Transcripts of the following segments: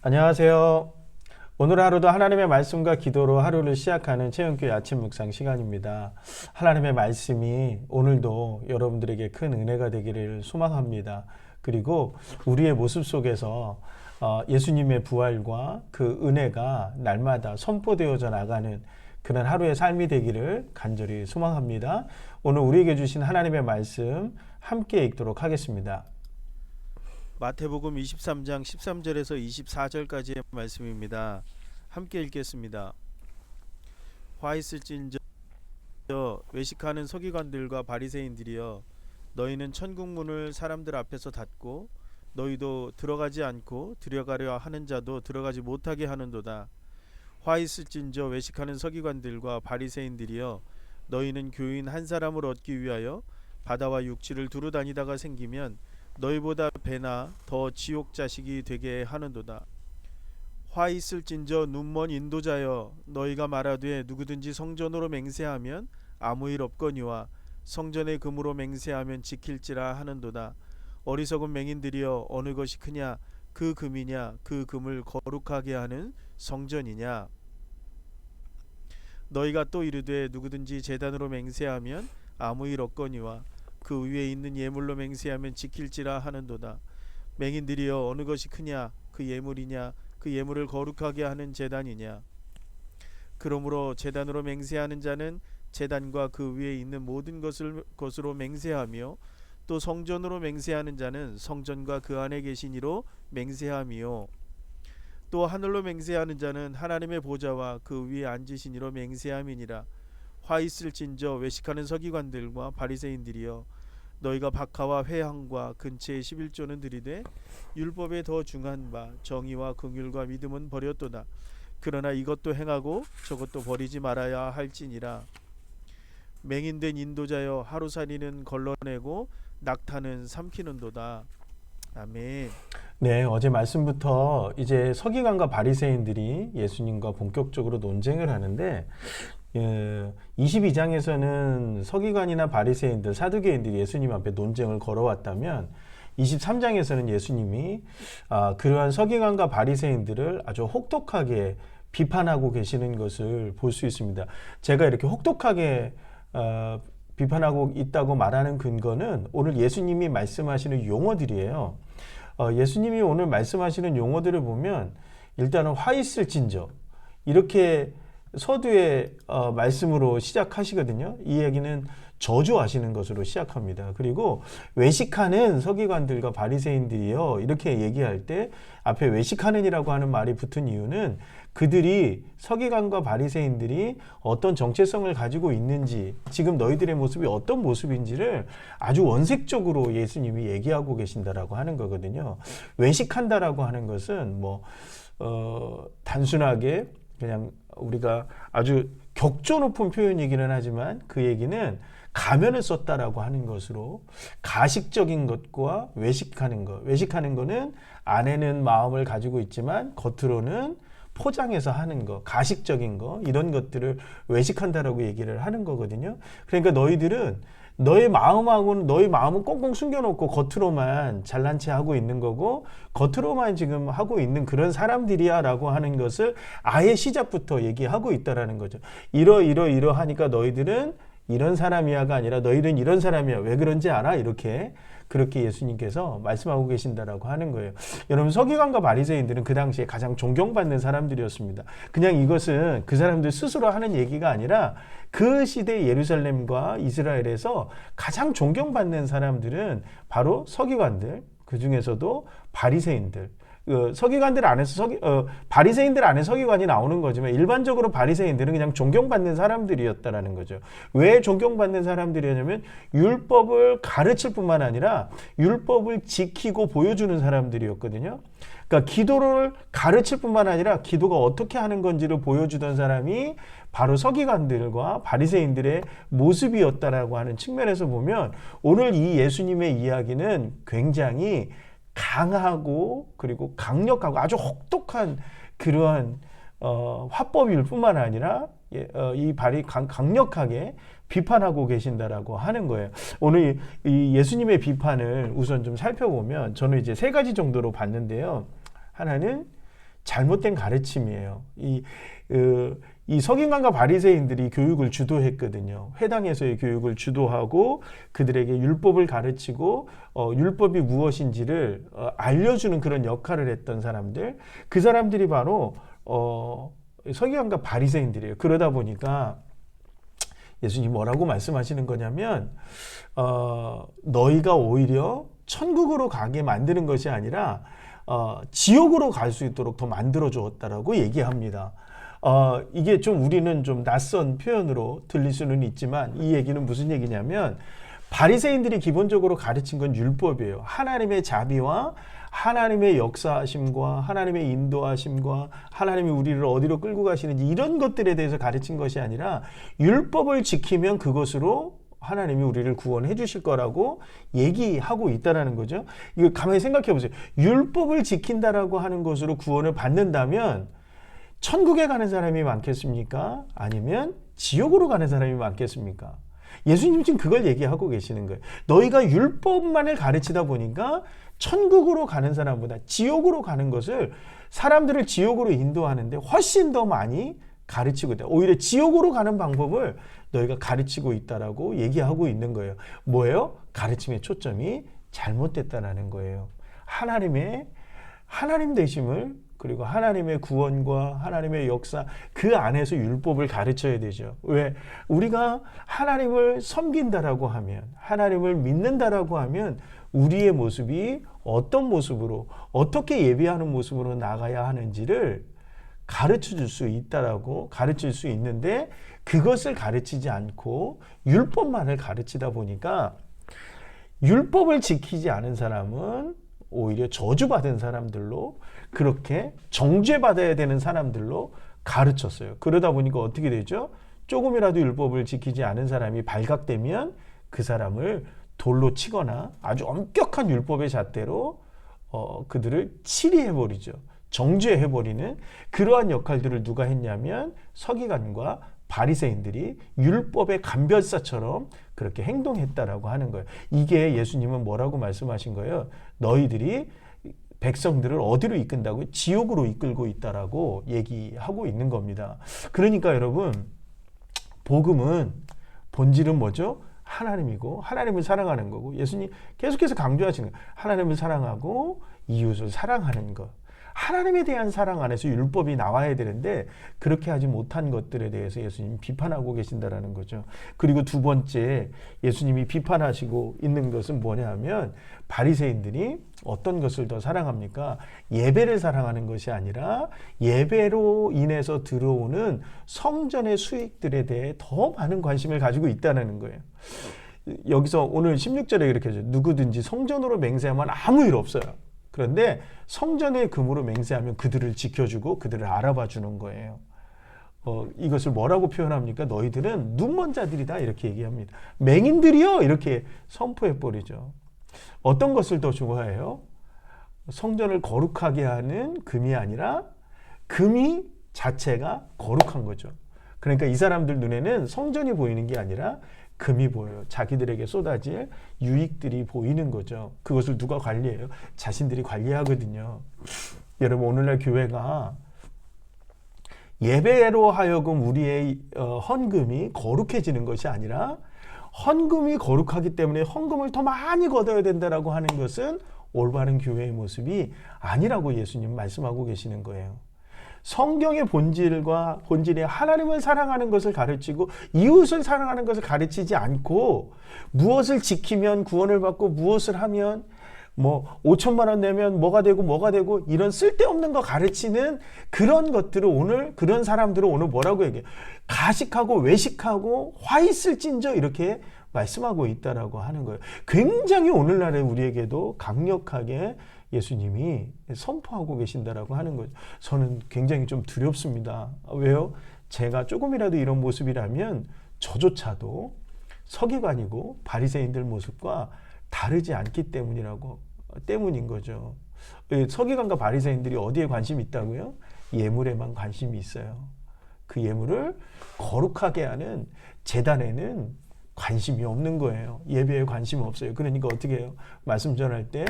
안녕하세요. 오늘 하루도 하나님의 말씀과 기도로 하루를 시작하는 채영교회 아침 묵상 시간입니다. 하나님의 말씀이 오늘도 여러분들에게 큰 은혜가 되기를 소망합니다. 그리고 우리의 모습 속에서 예수님의 부활과 그 은혜가 날마다 선포되어져 나가는 그런 하루의 삶이 되기를 간절히 소망합니다. 오늘 우리에게 주신 하나님의 말씀 함께 읽도록 하겠습니다. 마태복음 23장 13절에서 24절까지의 말씀입니다. 함께 읽겠습니다. 화 있을진저 외식하는 서기관들과 바리새인들이여, 너희는 천국 문을 사람들 앞에서 닫고 너희도 들어가지 않고 들어가려 하는 자도 들어가지 못하게 하는도다. 화 있을진저 외식하는 서기관들과 바리새인들이여, 너희는 교인 한 사람을 얻기 위하여 바다와 육지를 두루 다니다가 생기면 너희보다 배나 더 지옥 자식이 되게 하는도다. 화 있을진저 눈먼 인도자여, 너희가 말하되 누구든지 성전으로 맹세하면 아무 일 없거니와 성전의 금으로 맹세하면 지킬지라 하는도다. 어리석은 맹인들이여, 어느 것이 크냐, 그 금이냐, 그 금을 거룩하게 하는 성전이냐. 너희가 또 이르되 누구든지 제단으로 맹세하면 아무 일 없거니와 그 위에 있는 예물로 맹세하면 지킬지라 하는도다. 맹인들이여, 어느 것이 크냐, 그 예물이냐, 그 예물을 거룩하게 하는 제단이냐. 그러므로 제단으로 맹세하는 자는 제단과 그 위에 있는 모든 것으로 맹세하며, 또 성전으로 맹세하는 자는 성전과 그 안에 계신 이로 맹세하며, 또 하늘로 맹세하는 자는 하나님의 보좌와 그 위에 앉으신 이로 맹세함이니라. 화 있을진저 외식하는 서기관들과 바리새인들이여, 너희가 박하와 회향과 근처의 11조는 들이되 율법에 더 중한 바 정의와 긍휼과 믿음은 버렸도다. 그러나 이것도 행하고 저것도 버리지 말아야 할지니라. 맹인된 인도자여, 하루살이는 걸러내고 낙타는 삼키는도다. 아멘. 네, 어제 말씀부터 이제 서기관과 바리새인들이 예수님과 본격적으로 논쟁을 하는데 22장에서는 서기관이나 바리새인들, 사두개인들이 예수님 앞에 논쟁을 걸어왔다면 23장에서는 예수님이 그러한 서기관과 바리새인들을 아주 혹독하게 비판하고 계시는 것을 볼 수 있습니다. 제가 이렇게 혹독하게 비판하고 있다고 말하는 근거는 오늘 예수님이 말씀하시는 용어들이에요. 예수님이 오늘 말씀하시는 용어들을 보면 일단은 화 있을진저 이렇게 서두의 말씀으로 시작하시거든요. 이 얘기는 저주하시는 것으로 시작합니다. 그리고 외식하는 서기관들과 바리새인들이요, 이렇게 얘기할 때 앞에 외식하는이라고 하는 말이 붙은 이유는 그들이, 서기관과 바리새인들이 어떤 정체성을 가지고 있는지, 지금 너희들의 모습이 어떤 모습인지를 아주 원색적으로 예수님이 얘기하고 계신다라고 하는 거거든요. 외식한다라고 하는 것은 단순하게 그냥 우리가 아주 격조 높은 표현이기는 하지만 그 얘기는 가면을 썼다라고 하는 것으로, 가식적인 것과 외식하는 것, 외식하는 거는 안에는 마음을 가지고 있지만 겉으로는 포장해서 하는 거, 가식적인 거, 이런 것들을 외식한다라고 얘기를 하는 거거든요. 그러니까 너희들은 너희 마음은 꽁꽁 숨겨놓고 겉으로만 잘난 체 하고 있는 거고, 겉으로만 지금 하고 있는 그런 사람들이야 라고 하는 것을 아예 시작부터 얘기하고 있다라는 거죠. 이러하니까 너희들은 이런 사람이야가 아니라 너희는 이런 사람이야. 왜 그런지 알아? 그렇게 예수님께서 말씀하고 계신다라고 하는 거예요. 여러분, 서기관과 바리새인들은 그 당시에 가장 존경받는 사람들이었습니다. 그냥 이것은 그 사람들 스스로 하는 얘기가 아니라 그 시대 예루살렘과 이스라엘에서 가장 존경받는 사람들은 바로 서기관들, 그 중에서도 바리새인들. 서기관들 안에서 바리새인들 안에 서기관이 나오는 거지만 일반적으로 바리새인들은 그냥 존경받는 사람들이었다라는 거죠. 왜 존경받는 사람들이었냐면 율법을 가르칠 뿐만 아니라 율법을 지키고 보여주는 사람들이었거든요. 그러니까 기도를 가르칠 뿐만 아니라 기도가 어떻게 하는 건지를 보여주던 사람이 바로 서기관들과 바리새인들의 모습이었다라고 하는 측면에서 보면 오늘 이 예수님의 이야기는 굉장히 강하고 그리고 강력하고 아주 혹독한 그러한 화법일 뿐만 아니라 이 발이 강력하게 비판하고 계신다라고 하는 거예요. 오늘 이 예수님의 비판을 우선 좀 살펴보면 저는 이제 세 가지 정도로 봤는데요. 하나는 잘못된 가르침이에요. 이 서기관과 바리새인들이 교육을 주도했거든요. 회당에서의 교육을 주도하고 그들에게 율법을 가르치고 율법이 무엇인지를 알려주는 그런 역할을 했던 사람들, 그 사람들이 바로 서기관과 바리새인들이에요. 그러다 보니까 예수님이 뭐라고 말씀하시는 거냐면 너희가 오히려 천국으로 가게 만드는 것이 아니라 지옥으로 갈 수 있도록 더 만들어 주었다라고 얘기합니다. 이게 좀 우리는 좀 낯선 표현으로 들릴 수는 있지만 이 얘기는 무슨 얘기냐면 바리새인들이 기본적으로 가르친 건 율법이에요. 하나님의 자비와 하나님의 역사하심과 하나님의 인도하심과 하나님이 우리를 어디로 끌고 가시는지 이런 것들에 대해서 가르친 것이 아니라 율법을 지키면 그것으로 하나님이 우리를 구원해 주실 거라고 얘기하고 있다라는 거죠. 이거 가만히 생각해 보세요. 율법을 지킨다라고 하는 것으로 구원을 받는다면 천국에 가는 사람이 많겠습니까? 아니면 지옥으로 가는 사람이 많겠습니까? 예수님 지금 그걸 얘기하고 계시는 거예요. 너희가 율법만을 가르치다 보니까 천국으로 가는 사람보다 지옥으로 가는 것을 사람들을 지옥으로 인도하는데 훨씬 더 많이 가르치고 있다. 오히려 지옥으로 가는 방법을 너희가 가르치고 있다라고 얘기하고 있는 거예요. 뭐예요? 가르침의 초점이 잘못됐다라는 거예요. 하나님 되심을 그리고 하나님의 구원과 하나님의 역사 그 안에서 율법을 가르쳐야 되죠. 왜? 우리가 하나님을 섬긴다라고 하면 하나님을 믿는다라고 하면 우리의 모습이 어떤 모습으로 어떻게 예배하는 모습으로 나가야 하는지를 가르쳐 줄 수 있다라고 가르칠 수 있는데 그것을 가르치지 않고 율법만을 가르치다 보니까 율법을 지키지 않은 사람은 오히려 저주받은 사람들로 그렇게 정죄받아야 되는 사람들로 가르쳤어요. 그러다 보니까 어떻게 되죠? 조금이라도 율법을 지키지 않은 사람이 발각되면 그 사람을 돌로 치거나 아주 엄격한 율법의 잣대로 그들을 치리해버리죠. 정죄해버리는 그러한 역할들을 누가 했냐면 서기관과 바리새인들이 율법의 간별사처럼 그렇게 행동했다라고 하는 거예요. 이게 예수님은 뭐라고 말씀하신 거예요? 너희들이 백성들을 어디로 이끈다고? 지옥으로 이끌고 있다라고 얘기하고 있는 겁니다. 그러니까 여러분, 복음은 본질은 뭐죠? 하나님이고 하나님을 사랑하는 거고 예수님 계속해서 강조하시는 거예요. 하나님을 사랑하고 이웃을 사랑하는 것. 하나님에 대한 사랑 안에서 율법이 나와야 되는데 그렇게 하지 못한 것들에 대해서 예수님이 비판하고 계신다라는 거죠. 그리고 두 번째 예수님이 비판하시고 있는 것은 뭐냐 하면 바리새인들이 어떤 것을 더 사랑합니까? 예배를 사랑하는 것이 아니라 예배로 인해서 들어오는 성전의 수익들에 대해 더 많은 관심을 가지고 있다는 거예요. 여기서 오늘 16절에 이렇게 하죠. 누구든지 성전으로 맹세하면 아무 일 없어요. 그런데 성전의 금으로 맹세하면 그들을 지켜주고 그들을 알아봐 주는 거예요. 이것을 뭐라고 표현합니까? 너희들은 눈먼 자들이다 이렇게 얘기합니다. 맹인들이요 이렇게 선포해버리죠. 어떤 것을 더 좋아해요? 성전을 거룩하게 하는 금이 아니라 금이 자체가 거룩한 거죠. 그러니까 이 사람들 눈에는 성전이 보이는 게 아니라 금이 보여요. 자기들에게 쏟아질 유익들이 보이는 거죠. 그것을 누가 관리해요? 자신들이 관리하거든요. 여러분 오늘날 교회가 예배로 하여금 우리의 헌금이 거룩해지는 것이 아니라 헌금이 거룩하기 때문에 헌금을 더 많이 걷어야 된다라고 하는 것은 올바른 교회의 모습이 아니라고 예수님 말씀하고 계시는 거예요. 성경의 본질이 하나님을 사랑하는 것을 가르치고 이웃을 사랑하는 것을 가르치지 않고 무엇을 지키면 구원을 받고 무엇을 하면 뭐 5천만 원 내면 뭐가 되고 이런 쓸데없는 거 가르치는 그런 것들을 오늘 그런 사람들은 오늘 뭐라고 얘기해요? 가식하고 외식하고 화 있을진저 이렇게 말씀하고 있다라고 하는 거예요. 굉장히 오늘날의 우리에게도 강력하게 예수님이 선포하고 계신다라고 하는 거죠. 저는 굉장히 좀 두렵습니다. 왜요? 제가 조금이라도 이런 모습이라면 저조차도 서기관이고 바리새인들 모습과 다르지 않기 때문인 거죠. 서기관과 바리새인들이 어디에 관심이 있다고요? 예물에만 관심이 있어요. 그 예물을 거룩하게 하는 제단에는 관심이 없는 거예요. 예배에 관심이 없어요. 그러니까 어떻게 해요? 말씀 전할 때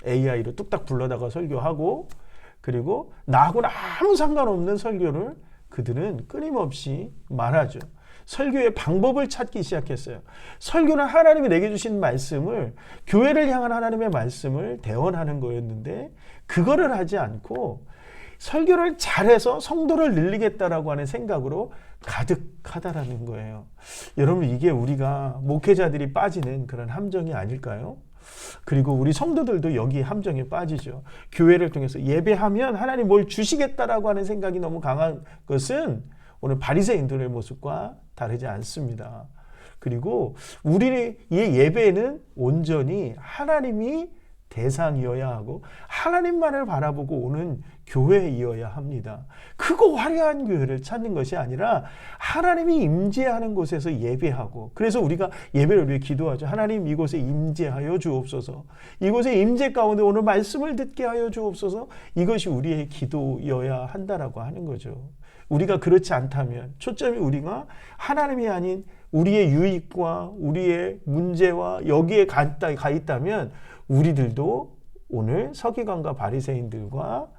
AI로 뚝딱 불러다가 설교하고 그리고 나하고는 아무 상관없는 설교를 그들은 끊임없이 말하죠. 설교의 방법을 찾기 시작했어요. 설교는 하나님이 내게 주신 말씀을, 교회를 향한 하나님의 말씀을 대언하는 거였는데 그거를 하지 않고 설교를 잘해서 성도를 늘리겠다라고 하는 생각으로 가득하다라는 거예요. 여러분, 이게 우리가 목회자들이 빠지는 그런 함정이 아닐까요? 그리고 우리 성도들도 여기 함정에 빠지죠. 교회를 통해서 예배하면 하나님 뭘 주시겠다라고 하는 생각이 너무 강한 것은 오늘 바리새인들의 모습과 다르지 않습니다. 그리고 우리의 예배는 온전히 하나님이 대상이어야 하고 하나님만을 바라보고 오는 교회이어야 합니다. 크고 화려한 교회를 찾는 것이 아니라 하나님이 임재하는 곳에서 예배하고, 그래서 우리가 예배를 위해 기도하죠. 하나님, 이곳에 임재하여 주옵소서. 이곳에 임재 가운데 오늘 말씀을 듣게 하여 주옵소서. 이것이 우리의 기도여야 한다라고 하는 거죠. 우리가 그렇지 않다면, 초점이 우리가 하나님이 아닌 우리의 유익과 우리의 문제와 여기에 가 있다면 우리들도 오늘 서기관과 바리새인들과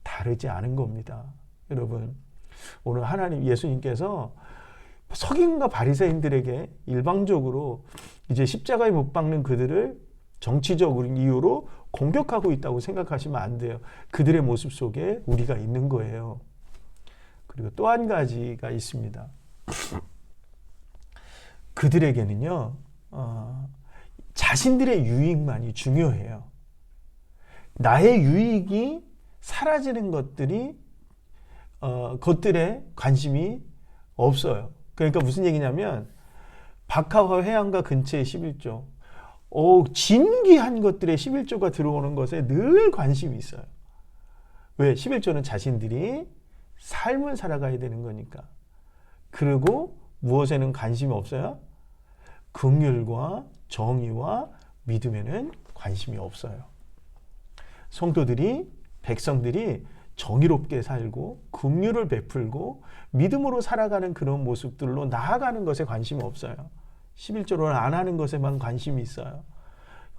다르지 않은 겁니다. 여러분, 오늘 하나님, 예수님께서 서기관과 바리새인들에게 일방적으로 이제 십자가에 못 박는 그들을 정치적인 이유로 공격하고 있다고 생각하시면 안 돼요. 그들의 모습 속에 우리가 있는 거예요. 그리고 또 한 가지가 있습니다. 그들에게는요, 자신들의 유익만이 중요해요. 나의 유익이 사라지는 것들에 관심이 없어요. 그러니까 무슨 얘기냐면, 박하와 회양가 근처의 11조, 진귀한 것들의 11조가 들어오는 것에 늘 관심이 있어요. 왜? 11조는 자신들이 삶을 살아가야 되는 거니까. 그리고 무엇에는 관심이 없어요? 긍휼과 정의와 믿음에는 관심이 없어요. 성도들이, 백성들이 정의롭게 살고 긍휼을 베풀고 믿음으로 살아가는 그런 모습들로 나아가는 것에 관심이 없어요. 11조를 안 하는 것에만 관심이 있어요.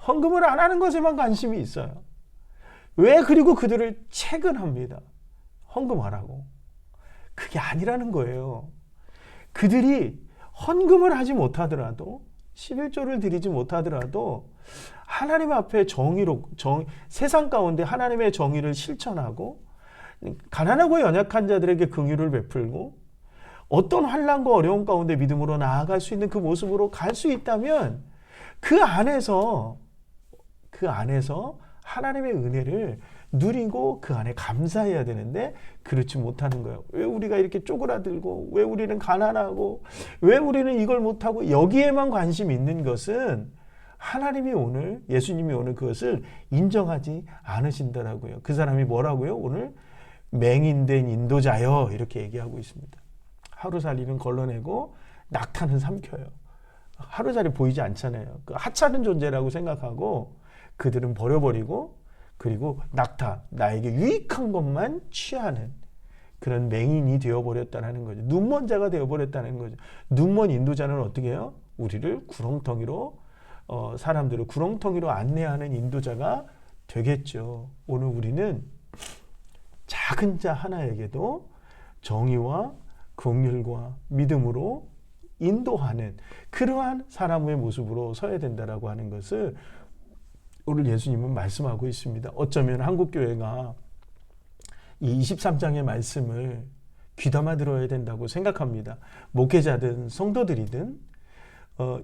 헌금을 안 하는 것에만 관심이 있어요. 왜? 그리고 그들을 채근합니다. 헌금하라고. 그게 아니라는 거예요. 그들이 헌금을 하지 못하더라도, 11조를 드리지 못하더라도 하나님 앞에 세상 가운데 하나님의 정의를 실천하고 가난하고 연약한 자들에게 긍휼을 베풀고 어떤 환난과 어려움 가운데 믿음으로 나아갈 수 있는 그 모습으로 갈 수 있다면 그 안에서 하나님의 은혜를 누리고 그 안에 감사해야 되는데 그렇지 못하는 거예요. 왜 우리가 이렇게 쪼그라들고, 왜 우리는 가난하고, 왜 우리는 이걸 못하고, 여기에만 관심이 있는 것은 하나님이 오늘, 예수님이 오늘 그것을 인정하지 않으신다라고요. 그 사람이 뭐라고요? 오늘 맹인된 인도자여, 이렇게 얘기하고 있습니다. 하루살이는 걸러내고 낙타는 삼켜요. 하루살이 보이지 않잖아요. 그 하찮은 존재라고 생각하고 그들은 버려버리고, 그리고 낙타, 나에게 유익한 것만 취하는 그런 맹인이 되어버렸다는 거죠. 눈먼 자가 되어버렸다는 거죠. 눈먼 인도자는 어떻게 해요? 우리를 구렁텅이로, 사람들을 구렁텅이로 안내하는 인도자가 되겠죠. 오늘 우리는 작은 자 하나에게도 정의와 긍휼과 믿음으로 인도하는 그러한 사람의 모습으로 서야 된다라고 하는 것을 오늘 예수님은 말씀하고 있습니다. 어쩌면 한국교회가 이 23장의 말씀을 귀담아 들어야 된다고 생각합니다. 목회자든 성도들이든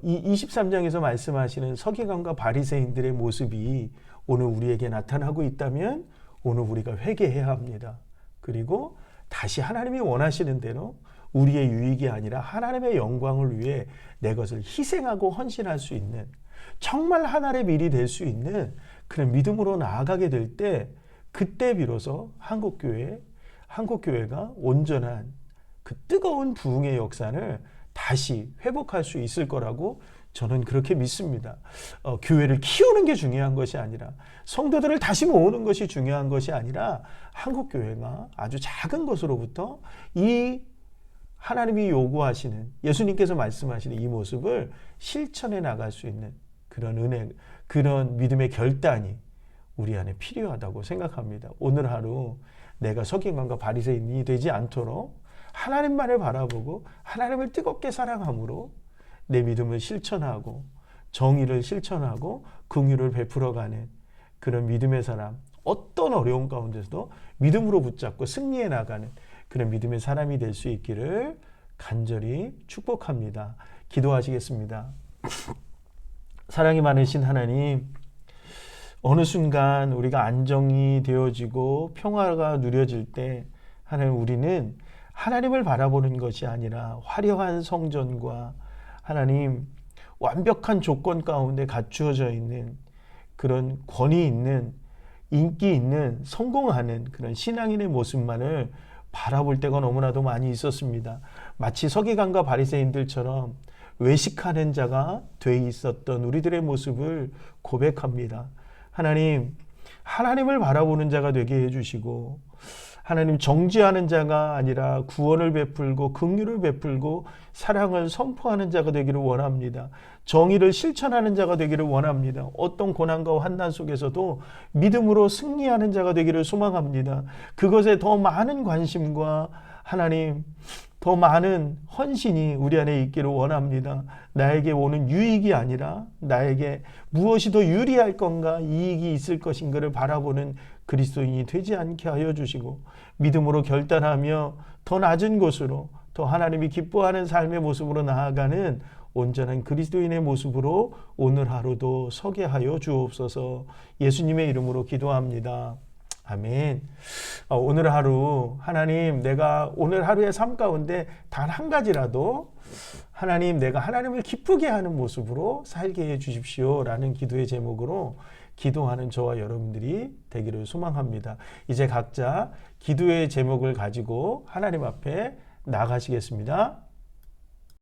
이 23장에서 말씀하시는 서기관과 바리새인들의 모습이 오늘 우리에게 나타나고 있다면 오늘 우리가 회개해야 합니다. 그리고 다시 하나님이 원하시는 대로 우리의 유익이 아니라 하나님의 영광을 위해 내 것을 희생하고 헌신할 수 있는, 정말 하나님의 일이 될 수 있는 그런 믿음으로 나아가게 될 때, 그때 비로소 한국교회가 온전한 그 뜨거운 부흥의 역사를 다시 회복할 수 있을 거라고 저는 그렇게 믿습니다. 교회를 키우는 게 중요한 것이 아니라, 성도들을 다시 모으는 것이 중요한 것이 아니라, 한국교회가 아주 작은 것으로부터 이 하나님이 요구하시는, 예수님께서 말씀하시는 이 모습을 실천해 나갈 수 있는 그런 은혜, 그런 믿음의 결단이 우리 안에 필요하다고 생각합니다. 오늘 하루 내가 서기관과 바리새인이 되지 않도록 하나님만을 바라보고 하나님을 뜨겁게 사랑함으로 내 믿음을 실천하고 정의를 실천하고 긍휼을 베풀어가는 그런 믿음의 사람, 어떤 어려움 가운데서도 믿음으로 붙잡고 승리해 나가는 그런 믿음의 사람이 될 수 있기를 간절히 축복합니다. 기도하시겠습니다. 사랑이 많으신 하나님, 어느 순간 우리가 안정이 되어지고 평화가 누려질 때 하나님, 우리는 하나님을 바라보는 것이 아니라 화려한 성전과 하나님 완벽한 조건 가운데 갖추어져 있는 그런 권위 있는 인기 있는 성공하는 그런 신앙인의 모습만을 바라볼 때가 너무나도 많이 있었습니다. 마치 서기관과 바리새인들처럼 외식하는 자가 돼 있었던 우리들의 모습을 고백합니다. 하나님, 하나님을 바라보는 자가 되게 해주시고 하나님, 정죄하는 자가 아니라 구원을 베풀고 긍휼을 베풀고 사랑을 선포하는 자가 되기를 원합니다. 정의를 실천하는 자가 되기를 원합니다. 어떤 고난과 환난 속에서도 믿음으로 승리하는 자가 되기를 소망합니다. 그것에 더 많은 관심과 하나님, 더 많은 헌신이 우리 안에 있기를 원합니다. 나에게 오는 유익이 아니라 나에게 무엇이 더 유리할 건가, 이익이 있을 것인가를 바라보는 그리스도인이 되지 않게 하여 주시고 믿음으로 결단하며 더 낮은 곳으로 더 하나님이 기뻐하는 삶의 모습으로 나아가는 온전한 그리스도인의 모습으로 오늘 하루도 서게 하여 주옵소서. 예수님의 이름으로 기도합니다. 아멘. 오늘 하루 하나님, 내가 오늘 하루의 삶 가운데 단 한 가지라도 하나님, 내가 하나님을 기쁘게 하는 모습으로 살게 해 주십시오 라는 기도의 제목으로 기도하는 저와 여러분들이 되기를 소망합니다. 이제 각자 기도의 제목을 가지고 하나님 앞에 나가시겠습니다.